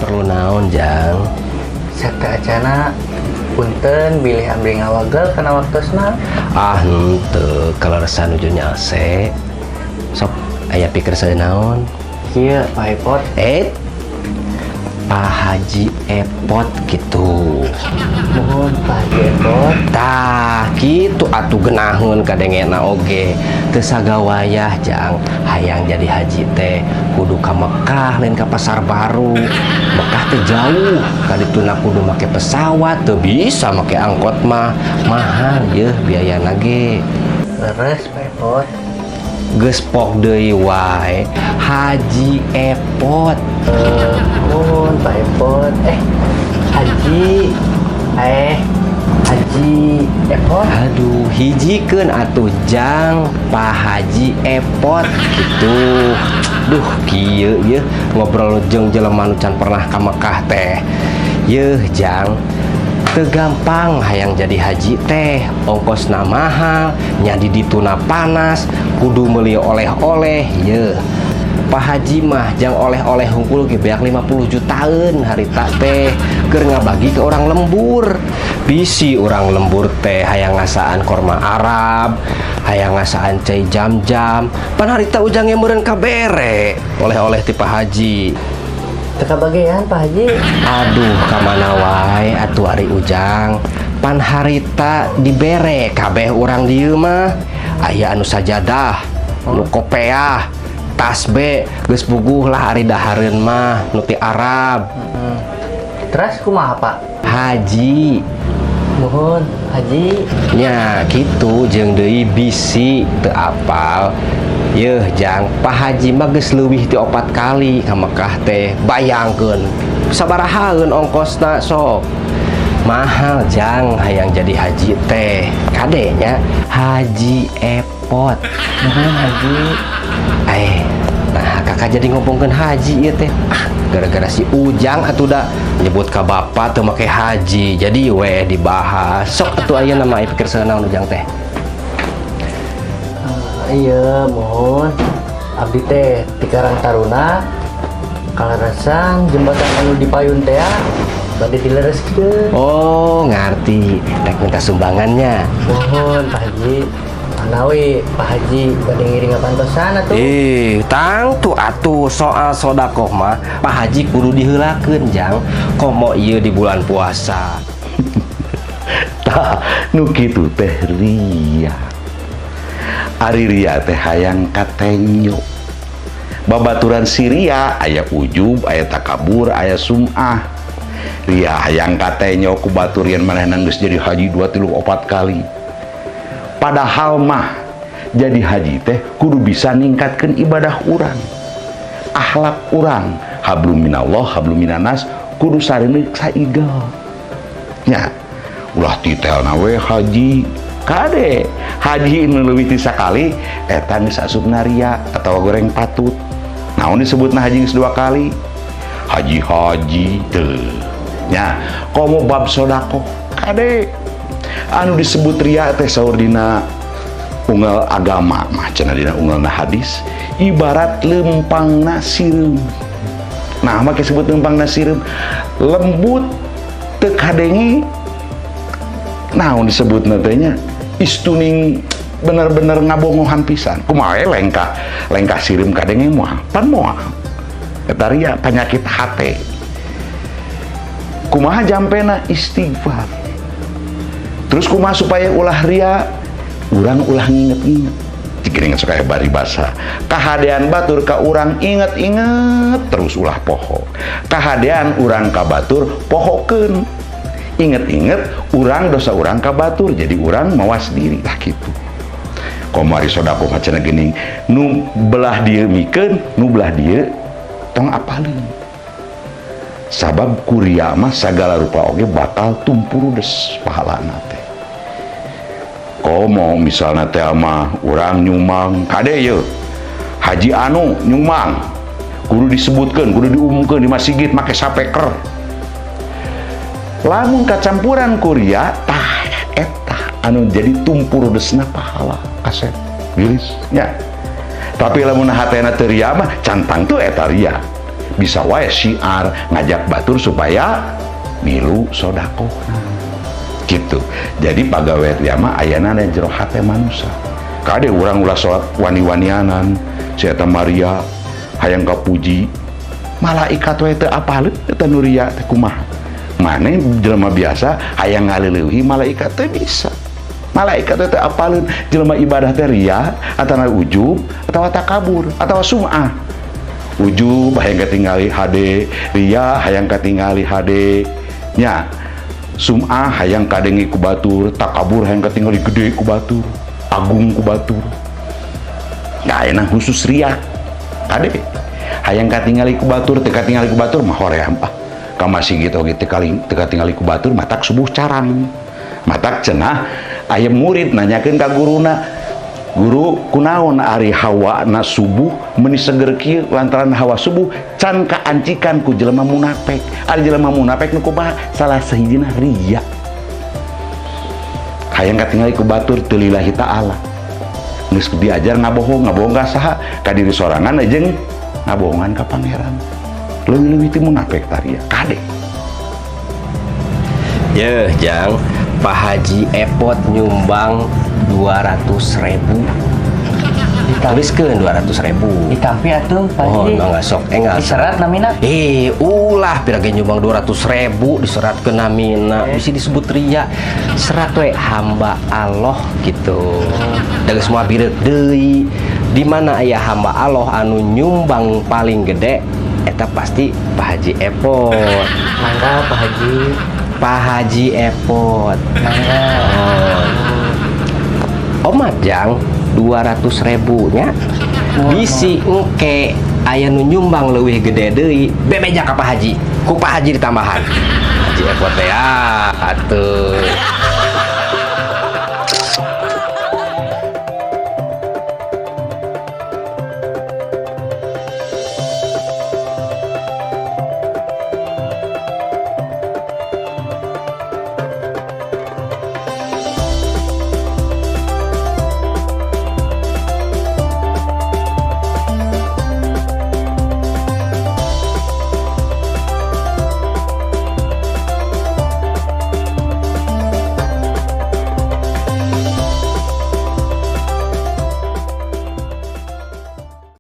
perlu naon jang? Sate acana punten bilih abdi ngawagel kana waktosna. Henteu kalau rasa nuju nyase. Sok aya pikir saya naon? Kieu Pak Epot. Pak Haji Epot gitu. Mohon Pak Haji Epot. Tah kitu atuh genaheun kadengena oge. Teu sagawayah jang hayang jadi haji teh kudu ka Mekah lain ka Pasar Baru. Mekah teh jauh, kadituna kudu make pesawat, teu bisa make angkot mah mahal yeuh biayana ge. Leres Pak Epot. Geus pok deui wae Haji Epot. Mohon Pak Epot. Haji Epot. Aduh, hijikeun atuh jang Pak Haji Epot gitu. Duh, kieu yeuh ngobrol jeung jelema nu can pernah ka Mekah teh. Yeuh jang, teu gampang hayang jadi haji teh, ongkosna mahal, nya di dituna panas, kudu meuli oleh-oleh. Yeuh, Pak Haji mah jang oleh-oleh hungkul ge beak 50 jutaan harita teh keur ngabagi ke orang lembur. Bisi orang lembur teh hayang ngasaan korma Arab, hayang ngasaan cai jam-jam, pan harita ujangnya meureun kabere oleh-oleh ti Pak Haji. Teka bagian Pak Haji. Aduh, kamana wae atuh ari ujang, pan harita dibere kabeh urang dieu mah. Aya anu sajadah, nu kopeah, tasbih geus puguh lah ari dahareun mah nu ti Arab. Terus kumaha Pak? Haji. Mohon Haji. Nya gitu jeung deui bisi teu apal. Yeuh jang, Pak Haji mah geus leuwih ti 4 kali ka Mekah teh. Bayangkeun sabarahaeun ongkosna sok. Mahal jang hayang jadi haji teh. Kadenya Haji Epot. Mohon Haji. Nah kakak jadi ngomongkeun haji ieu teh. Gara-gara si Ujang atuh da nyebut ka bapak teu make haji. Jadi we dibahas. Sok atuh aya nama pikir saeunaon Ujang teh. Iya, mohon abdi teh ti Karang Taruna kalarasan jembatan anu dipayun teh bade dilereskeun. Oh, ngarti. Rek minta sumbangannya. Mohon Pak Haji. Manawi Pak Haji bade ngiring ngapantosan atuh. Tangtu atuh soal sodakoh mah Pak Haji kudu diheulakeun jang. Komo ieu di bulan puasa. Tah nu kitu teh ria. Ari ria teh hayang katenyo. Babaturan si ria aya ujub, aya takabur, aya sum'ah. Ria hayang katenyo ku baturian manehna geus jadi haji 2, 3, 4 kali. Padahal mah jadi haji teh kudu bisa ningkatkeun ibadah urang, akhlak urang, hablum minallah hablum minanas, kudu sareuneu saigel nya. Ulah titelna we haji kade haji nu leuwih ti sakali eta geus asupna ria atawa goreng patut. Naon disebutna haji geus 2 kali? Haji teu nya. Komo bab sodako kade anu disebut ria teh saur dina unggal agama mah cenah dina unggalna hadis ibarat lempangna sireum. Nah make disebut lempangna sireum lembut teu kadenge. Naon disebutna teh nya istuning bener-bener ngabongohan pisan. Kumaha lengkah sireum kadenge moal pan moal eta ria penyakit hate. Kumaha jampena istighfar. Terus kumaha supaya ulah ria urang ulah nginget-nginget dikira sok aya bari basa kahadean batur ka urang inget-inget terus ulah poho kahadean urang ka batur pohokeun inget-inget urang dosa urang ka batur jadi urang mawas diri lah kitu. Komari sodako macana geuning nu belah dieu mikeun nu belah dieu tong apalin sabab kuria mah sagala rupa oge bakal tumpurudes pahalana teh. Komo misalnya teh mah urang nyumbang kade ye haji anu nyumbang kudu disebutkeun kudu diumumkeun di masjid make sapeker. Lamun kacampuran kuria tah eta anu jadi tumpurudesna pahala kaset wilis nya. Tapi lamun hatena teu ria mah cantang tuh eta ria bisa wae syiar ngajak batur supaya milu sodako gitu. Jadi pagawe dia mah ayana dan jero hate manusia kade urang ulah sholat wani-wanianan si eta Maria hayang kapuji malaikat we teu apaleun eta Nuria teh kumaha maneh jelema biasa hayang ngaleuweuhi malaikat teh bisa malaikat teh apaleun jelema ibadah teh ria atawa ujub atawa takabur atawa sum'ah ujub hayang katingali hade ria hayang katingali hade nya sum'ah hayang kadengi ku batur takabur hayang katingali gede ku batur agung ku batur nggak enak khusus ria kade hayang katingali ku batur teka tingali ku batur mah hoream ah kamasih gitu teka tingali ku batur matak subuh carang matak cenah aya murid nanyakeun ka guruna guru kunaon ari hawa na subuh meuni seger kieu lantaran hawa subuh can kaancikan ku jelema munafik ari jelema munafik nu kumaha salah sahijina ria hayang katingali ku batur teu lillahi ta'ala geus diajar ngabohong ka saha ka diri sorangan jeung ngabohongan ka pangeran leuwih-leuwih ti munafik tah ria kade Yeuh Jang, Pak Haji Epot nyumbang 200.000. Tuliskeun 200.000. Ditampi atuh Pak Oh, Haji. enggak sok enggak. Diserat namina. Ulah pirage nyumbang 200.000 diseratkeun namina. Bisa disebut ria. Serat we hamba Allah gitu. Da geus moal bireuk deui. Di mana aya hamba Allah anu nyumbang paling gede eta pasti Pak Haji Epot. Mangga Pak Haji. Pak Haji Epot. Mangga. Omat Jang 200.000 nya bisi engke aya nu nyumbang leuwih gede deui bebeja ka Pak Haji ku Pak Haji ditambahan Haji Epot teh atuh